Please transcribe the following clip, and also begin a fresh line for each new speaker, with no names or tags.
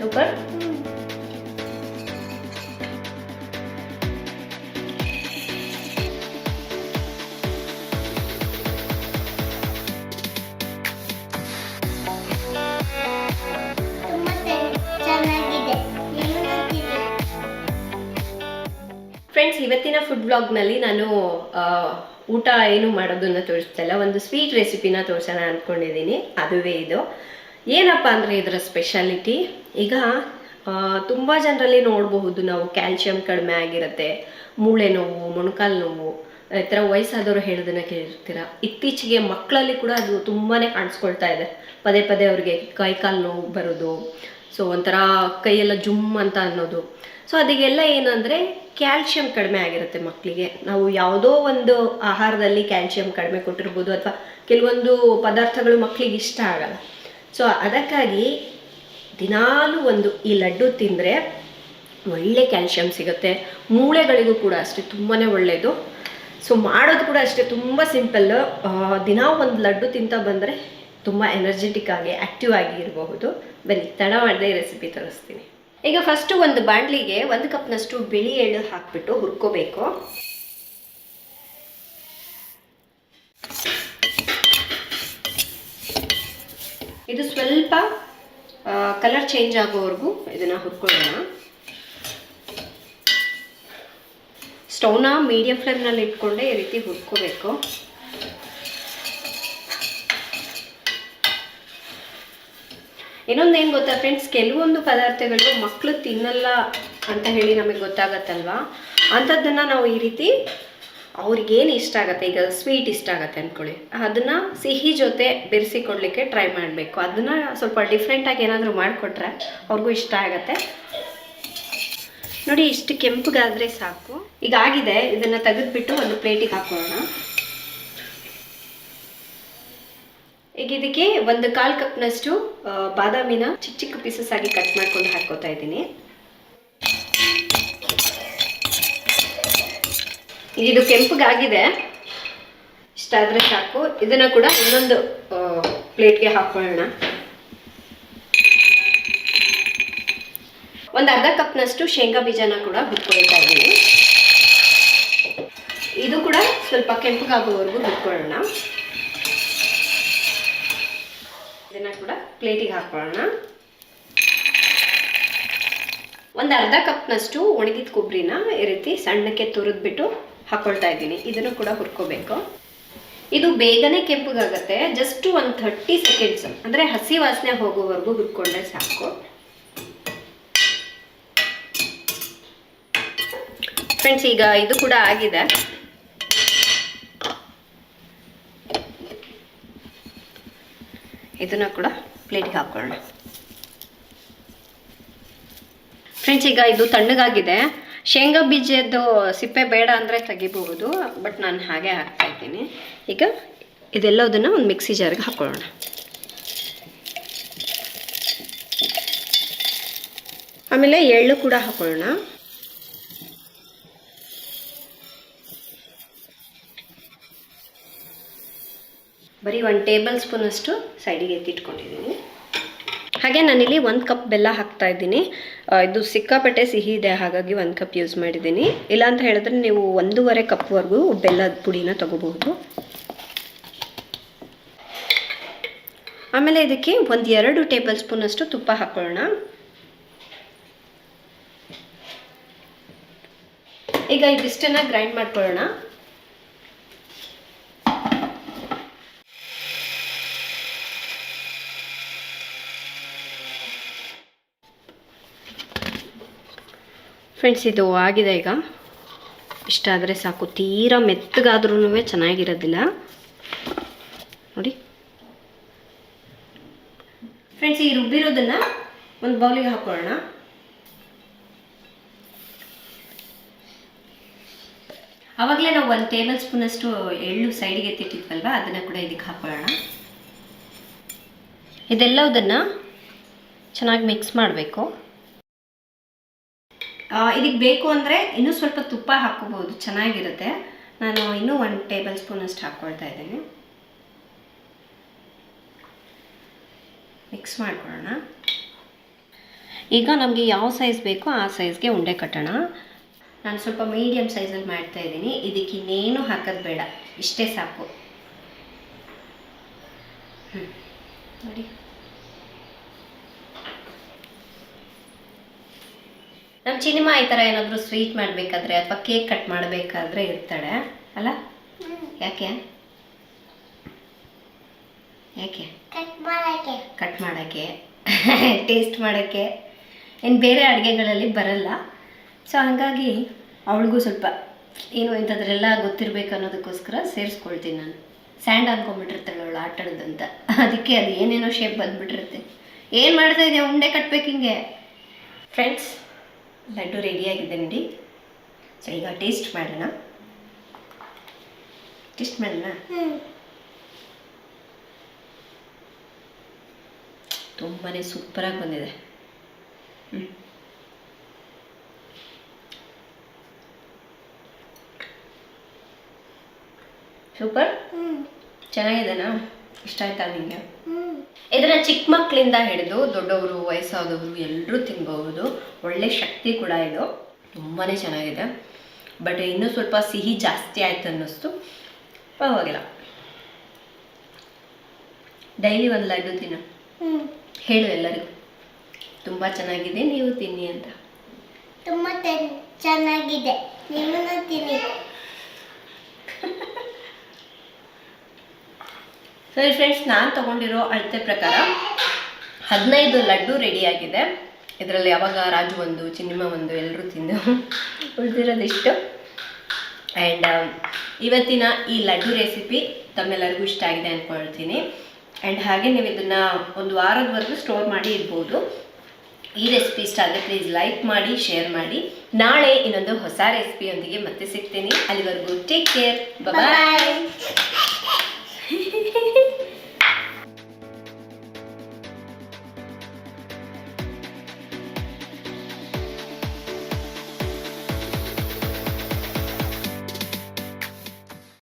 Super. Friends, ಇವತ್ತಿನ food ಬ್ಲಾಗ್ನಲ್ಲಿ ನಾನು ಊಟ ಏನು ಮಾಡೋದನ್ನ ತೋರಿಸ್ತಾ ಇಲ್ಲ, ಒಂದು ಸ್ವೀಟ್ ರೆಸಿಪಿನ ತೋರಿಸೋಣ ಅಂದ್ಕೊಂಡಿದ್ದೀನಿ. ಅದುವೇ ಇದು. ಏನಪ್ಪ ಅಂದರೆ ಇದರ ಸ್ಪೆಷಾಲಿಟಿ, ಈಗ ತುಂಬ ಜನರಲ್ಲಿ ನೋಡಬಹುದು ನಾವು, ಕ್ಯಾಲ್ಶಿಯಂ ಕಡಿಮೆ ಆಗಿರುತ್ತೆ, ಮೂಳೆ ನೋವು, ಮೊಣಕಾಲು ನೋವು, ಈ ಥರ ವಯಸ್ಸಾದವರು ಹೇಳೋದನ್ನ ಕೇಳಿರ್ತೀರ. ಇತ್ತೀಚೆಗೆ ಮಕ್ಕಳಲ್ಲಿ ಕೂಡ ಅದು ತುಂಬಾ ಕಾಣಿಸ್ಕೊಳ್ತಾ ಇದೆ. ಪದೇ ಪದೇ ಅವ್ರಿಗೆ ಕೈಕಾಲು ನೋವು ಬರೋದು, ಸೊ ಒಂಥರ ಕೈಯೆಲ್ಲ ಜುಮ್ ಅಂತ ಅನ್ನೋದು. ಸೊ ಅದಕ್ಕೆಲ್ಲ ಏನಂದರೆ ಕ್ಯಾಲ್ಶಿಯಂ ಕಡಿಮೆ ಆಗಿರುತ್ತೆ ಮಕ್ಕಳಿಗೆ. ನಾವು ಯಾವುದೋ ಒಂದು ಆಹಾರದಲ್ಲಿ ಕ್ಯಾಲ್ಶಿಯಂ ಕಡಿಮೆ ಕೊಟ್ಟಿರ್ಬೋದು, ಅಥವಾ ಕೆಲವೊಂದು ಪದಾರ್ಥಗಳು ಮಕ್ಕಳಿಗೆ ಇಷ್ಟ ಆಗಲ್ಲ. ಸೊ ಅದಕ್ಕಾಗಿ ದಿನಾಲೂ ಈ ಲಡ್ಡು ತಿಂದರೆ ಒಳ್ಳೆ ಕ್ಯಾಲ್ಶಿಯಂ ಸಿಗುತ್ತೆ. ಮೂಳೆಗಳಿಗೂ ಕೂಡ ಅಷ್ಟೇ ತುಂಬಾ ಒಳ್ಳೆಯದು. ಸೊ ಮಾಡೋದು ಕೂಡ ಅಷ್ಟೇ ತುಂಬ ಸಿಂಪಲ್ಲು. ದಿನ ಒಂದು ಲಡ್ಡು ತಿಂತ ಬಂದರೆ ತುಂಬ ಎನರ್ಜೆಟಿಕ್ ಆಗಿ ಆ್ಯಕ್ಟಿವ್ ಆಗಿ ಇರಬಹುದು. ಬನ್ನಿ, ತಡ ಮಾಡದೆ ಈ ರೆಸಿಪಿ ತೋರಿಸ್ತೀನಿ. ಈಗ ಫಸ್ಟು ಒಂದು ಬಾಣಲಿಗೆ 1 ಕಪ್ನಷ್ಟು ಬಿಳಿ ಎಳ್ಳು ಹಾಕಿಬಿಟ್ಟು ಹುರ್ಕೋಬೇಕು. ಇದು ಸ್ವಲ್ಪ ಕಲರ್ ಚೇಂಜ್ ಆಗೋವರೆಗೂ ಇದನ್ನು ಹುರ್ಕೊಳ್ಳೋಣ. ಸ್ಟವ್ನ ಮೀಡಿಯಂ ಫ್ಲೇಮ್ನಲ್ಲಿ ಇಟ್ಕೊಂಡೆ ಈ ರೀತಿ ಹುರ್ಕೋಬೇಕು. ಇನ್ನೊಂದೇನು ಗೊತ್ತಾ ಫ್ರೆಂಡ್ಸ್, ಕೆಲವೊಂದು ಪದಾರ್ಥಗಳು ಮಕ್ಕಳು ತಿನ್ನಲ್ಲ ಅಂತ ಹೇಳಿ ನಮಗೆ ಗೊತ್ತಾಗತ್ತಲ್ವಾ, ಅಂಥದ್ದನ್ನು ನಾವು ಈ ರೀತಿ ಅವ್ರಿಗೇನು ಇಷ್ಟ ಆಗುತ್ತೆ, ಈಗ ಸ್ವೀಟ್ ಇಷ್ಟ ಆಗುತ್ತೆ ಅಂದ್ಕೊಳ್ಳಿ, ಅದನ್ನು ಸಿಹಿ ಜೊತೆ ಬೆರೆಸಿಕೊಡ್ಲಿಕ್ಕೆ ಟ್ರೈ ಮಾಡಬೇಕು. ಅದನ್ನು ಸ್ವಲ್ಪ ಡಿಫ್ರೆಂಟಾಗಿ ಏನಾದರೂ ಮಾಡಿಕೊಟ್ರೆ ಅವ್ರಿಗೂ ಇಷ್ಟ ಆಗುತ್ತೆ. ನೋಡಿ, ಇಷ್ಟು ಕೆಂಪಗಾದರೆ ಸಾಕು. ಈಗ ಆಗಿದೆ, ಇದನ್ನು ತೆಗೆದುಬಿಟ್ಟು ಒಂದು ಪ್ಲೇಟಿಗೆ ಹಾಕೋಣ. ಈಗ ಇದಕ್ಕೆ 1/4 ಕಪ್ನಷ್ಟು ಬಾದಾಮಿನ ಚಿಕ್ಕ ಚಿಕ್ಕ ಪೀಸಸ್ ಆಗಿ ಕಟ್ ಮಾಡ್ಕೊಂಡು ಹಾಕೋತಾ ಇದ್ದೀನಿ. ಇದು ಕೆಂಪಗಾಗಿದೆ, ಇಷ್ಟಾದರೆ ಸಾಕು. ಇದನ್ನು ಕೂಡ ಇನ್ನೊಂದು ಪ್ಲೇಟ್ಗೆ ಹಾಕೊಳ್ಳೋಣ. ಒಂದು ಅರ್ಧ ಕಪ್ನಷ್ಟು ಶೇಂಗಾ ಬೀಜನ ಕೂಡ ಹುರ್ಕೊಳ್ತಾ ಇದ್ದೀನಿ. ಇದು ಕೂಡ ಸ್ವಲ್ಪ ಕೆಂಪಗಾಗೋವರೆಗೂ ಹುರ್ಕೊಳ್ಳೋಣ. ಇದನ್ನ ಕೂಡ ಪ್ಲೇಟಿಗೆ ಹಾಕೊಳ್ಳೋಣ. ಒಂದು ಅರ್ಧ ಕಪ್ನಷ್ಟು ಒಣಗಿದ ಕೊಬ್ಬರಿನ ಈ ರೀತಿ ಸಣ್ಣಕ್ಕೆ ತುರಿದ್ಬಿಟ್ಟು ಹಾಕೊಳ್ತಾ ಇದ್ದೀನಿ. ಇದನ್ನು ಕೂಡ ಹುರ್ಕೋಬೇಕು. ಇದು ಬೇಗನೆ ಕೆಂಪಗಾಗತ್ತೆ. ಜಸ್ಟ್ ಒಂದು 30 ಸೆಕೆಂಡ್ಸ್, ಅಂದರೆ ಹಸಿ ವಾಸನೆ ಹೋಗೋವರೆಗೂ ಹುರ್ಕೊಂಡ್ರೆ ಸಾಕು. ಫ್ರೆಂಡ್ಸ್, ಈಗ ಇದು ಕೂಡ ಆಗಿದೆ. ಇದನ್ನು ಕೂಡ ಪ್ಲೇಟಿಗೆ ಹಾಕೊಳ್ಳೋಣ. ಫ್ರೆಂಡ್ಸ್, ಈಗ ಇದು ತಣ್ಣಗಾಗಿದೆ. ಶೇಂಗಾ ಬೀಜದ್ದು ಸಿಪ್ಪೆ ಬೇಡ ಅಂದರೆ ತೆಗಿಬಹುದು, ಬಟ್ ನಾನು ಹಾಗೆ ಹಾಕ್ತಾ ಇದ್ದೀನಿ. ಈಗ ಇದೆಲ್ಲದನ್ನು ಒಂದು ಮಿಕ್ಸಿ ಜಾರ್ಗೆ ಹಾಕೊಳ್ಳೋಣ. ಆಮೇಲೆ ಎಳ್ಳು ಕೂಡ ಹಾಕೊಳ್ಳೋಣ. ಬರೀ 1 ಟೇಬಲ್ ಸ್ಪೂನಷ್ಟು ಸೈಡಿಗೆ ಎತ್ತಿಟ್ಕೊಂಡಿದ್ದೀನಿ. ಹಾಗೆ ನಾನಿಲ್ಲಿ 1 ಕಪ್ ಬೆಲ್ಲ ಹಾಕ್ತಾ ಇದ್ದೀನಿ. ಇದು ಸಿಕ್ಕಾಪಟ್ಟೆ ಸಿಹಿ ಇದೆ, ಹಾಗಾಗಿ 1 ಕಪ್ ಯೂಸ್ ಮಾಡಿದ್ದೀನಿ. ಇಲ್ಲ ಅಂತ ಹೇಳಿದ್ರೆ ನೀವು 1.5 ಕಪ್ವರೆಗೂ ಬೆಲ್ಲದ ಪುಡಿನ ತಗೋಬಹುದು. ಆಮೇಲೆ ಇದಕ್ಕೆ 2 ಟೇಬಲ್ ಸ್ಪೂನಷ್ಟು ತುಪ್ಪ ಹಾಕೊಳ್ಳೋಣ. ಈಗ ಇದಿಷ್ಟನ್ನು ಗ್ರೈಂಡ್ ಮಾಡ್ಕೊಳ್ಳೋಣ. ಫ್ರೆಂಡ್ಸ್, ಇದು ಆಗಿದೆ. ಈಗ ಇಷ್ಟಾದರೆ ಸಾಕು. ತೀರಾ ಮೆತ್ತಗಾದ್ರೂ ಚೆನ್ನಾಗಿರೋದಿಲ್ಲ. ನೋಡಿ ಫ್ರೆಂಡ್ಸ್, ಈ ರುಬ್ಬಿರೋದನ್ನು ಒಂದು ಬೌಲಿಗೆ ಹಾಕೊಳ್ಳೋಣ. ಆವಾಗಲೇ ನಾವು 1 ಟೇಬಲ್ ಸ್ಪೂನಷ್ಟು ಎಳ್ಳು ಸೈಡಿಗೆ ಎತ್ತಿಟ್ಟಿದ್ವಲ್ವ, ಅದನ್ನು ಕೂಡ ಇದಕ್ಕೆ ಹಾಕೊಳ್ಳೋಣ. ಇದೆಲ್ಲದನ್ನು ಚೆನ್ನಾಗಿ ಮಿಕ್ಸ್ ಮಾಡಬೇಕು. ಇದಕ್ಕೆ ಬೇಕು ಅಂದರೆ ಇನ್ನೂ ಸ್ವಲ್ಪ ತುಪ್ಪ ಹಾಕೋಬಹುದು, ಚೆನ್ನಾಗಿರುತ್ತೆ. ನಾನು ಇನ್ನೂ 1 ಟೇಬಲ್ ಸ್ಪೂನಷ್ಟು ಹಾಕ್ಕೊಳ್ತಾ ಇದ್ದೀನಿ. ಮಿಕ್ಸ್ ಮಾಡ್ಕೊಳ್ಳೋಣ. ಈಗ ನಮಗೆ ಯಾವ ಸೈಜ್ ಬೇಕೋ ಆ ಸೈಜ್ಗೆ ಉಂಡೆ ಕಟ್ಟೋಣ. ನಾನು ಸ್ವಲ್ಪ ಮೀಡಿಯಮ್ ಸೈಜಲ್ಲಿ ಮಾಡ್ತಾ ಇದ್ದೀನಿ. ಇದಕ್ಕೆ ಇನ್ನೇನು ಹಾಕೋದು ಬೇಡ, ಇಷ್ಟೇ ಸಾಕು. ನೋಡಿ, ನಮ್ಮ ಚಿನಿಮಾ ಈ ಥರ ಏನಾದರೂ ಸ್ವೀಟ್ ಮಾಡಬೇಕಾದ್ರೆ ಅಥವಾ ಕೇಕ್ ಕಟ್ ಮಾಡಬೇಕಾದ್ರೆ ಇರ್ತಾಳೆ ಅಲ್ಲ? ಯಾಕೆ ಯಾಕೆ ಕಟ್ ಮಾಡೋಕ್ಕೆ ಟೇಸ್ಟ್ ಮಾಡೋಕ್ಕೆ, ಏನು ಬೇರೆ ಅಡುಗೆಗಳಲ್ಲಿ ಬರಲ್ಲ. ಸೊ ಹಾಗಾಗಿ ಅವಳಿಗೂ ಸ್ವಲ್ಪ ಏನು ಇಂಥದ್ರೆಲ್ಲ ಗೊತ್ತಿರಬೇಕು ಅನ್ನೋದಕ್ಕೋಸ್ಕರ ಸೇರಿಸ್ಕೊಳ್ತೀನಿ ನಾನು. ಸ್ಯಾಂಡ್ ಅಂದ್ಕೊಂಡ್ಬಿಟ್ಟಿರ್ತಾಳೆ ಅವಳು ಆಟಾಡೋದಂತ, ಅದಕ್ಕೆ ಅದು ಏನೇನೋ ಶೇಪ್ ಬಂದುಬಿಟ್ಟಿರುತ್ತೆ. ಏನು ಮಾಡ್ತಾ ಇದೆಯಾ? ಉಂಡೆ ಕಟ್ಟಬೇಕು ಹಿಂಗೆ. ಫ್ರೆಂಡ್ಸ್, ಲಡ್ಡು ರೆಡಿಯಾಗಿದೆ ನೋಡಿ. ಸೊ ಈಗ ಟೇಸ್ಟ್ ಮಾಡೋಣ. ತುಂಬಾ ಸೂಪರಾಗಿ ಬಂದಿದೆ. ಸೂಪರ್, ಚೆನ್ನಾಗಿದೆನಾ? ಇಷ್ಟ ಆಯ್ತಾ ನಿಮಗೆ? ಇದನ್ನ ಚಿಕ್ಕ ಮಕ್ಕಳಿಂದ ಹಿಡಿದು ದೊಡ್ಡವರು, ವಯಸ್ಸಾದವರು ಎಲ್ಲರೂ ತಿನ್ಬಹುದು. ಒಳ್ಳೆ ಶಕ್ತಿ ಕೂಡ ಇದು. ತುಂಬಾ ಚೆನ್ನಾಗಿದೆ. ಬಟ್ ಇನ್ನೂ ಸ್ವಲ್ಪ ಸಿಹಿ ಜಾಸ್ತಿ ಆಯ್ತು ಅನ್ನಿಸ್ತು. ಪರವಾಗಿಲ್ಲ, ಡೈಲಿ ಒಂದು ಲಡ್ಡು ತಿನ್ನು. ಹೇಳು ಎಲ್ಲರಿಗೂ ತುಂಬ ಚೆನ್ನಾಗಿದೆ, ನೀವು ತಿನ್ನಿ ಅಂತ.
ತುಂಬ ಚೆನ್ನಾಗಿದೆ, ನೀವು ತಿನ್ನಿ.
ಸರಿ ಫ್ರೆಂಡ್ಸ್, ನಾನು ತೊಗೊಂಡಿರೋ ಅಳತೆ ಪ್ರಕಾರ 15 ಲಡ್ಡು ರೆಡಿಯಾಗಿದೆ. ಇದರಲ್ಲಿ ಯಾವಾಗ ರಾಜು ಒಂದು, ಚಿನ್ನಿಮ್ಮ ಒಂದು, ಎಲ್ಲರೂ ತಿಂದು ಉಳಿದಿರೋದಿಷ್ಟು. ಆ್ಯಂಡ್ ಇವತ್ತಿನ ಈ ಲಡ್ಡು ರೆಸಿಪಿ ತಮ್ಮೆಲ್ಲರಿಗೂ ಇಷ್ಟ ಆಗಿದೆ ಅಂದ್ಕೊಳ್ತೀನಿ. ಆ್ಯಂಡ್ ಹಾಗೆ ನೀವು ಇದನ್ನು ಒಂದು ವಾರದವರೆಗೂ ಸ್ಟೋರ್ ಮಾಡಿ ಇಡ್ಬೋದು. ಈ ರೆಸಿಪಿ ಇಷ್ಟ ಆದರೆ ಪ್ಲೀಸ್ ಲೈಕ್ ಮಾಡಿ, ಶೇರ್ ಮಾಡಿ. ನಾಳೆ ಇನ್ನೊಂದು ಹೊಸ ರೆಸಿಪಿಯೊಂದಿಗೆ ಮತ್ತೆ ಸಿಗ್ತೀನಿ. ಅಲ್ಲಿವರೆಗೂ ಟೇಕ್ ಕೇರ್, ಬಾಯ್.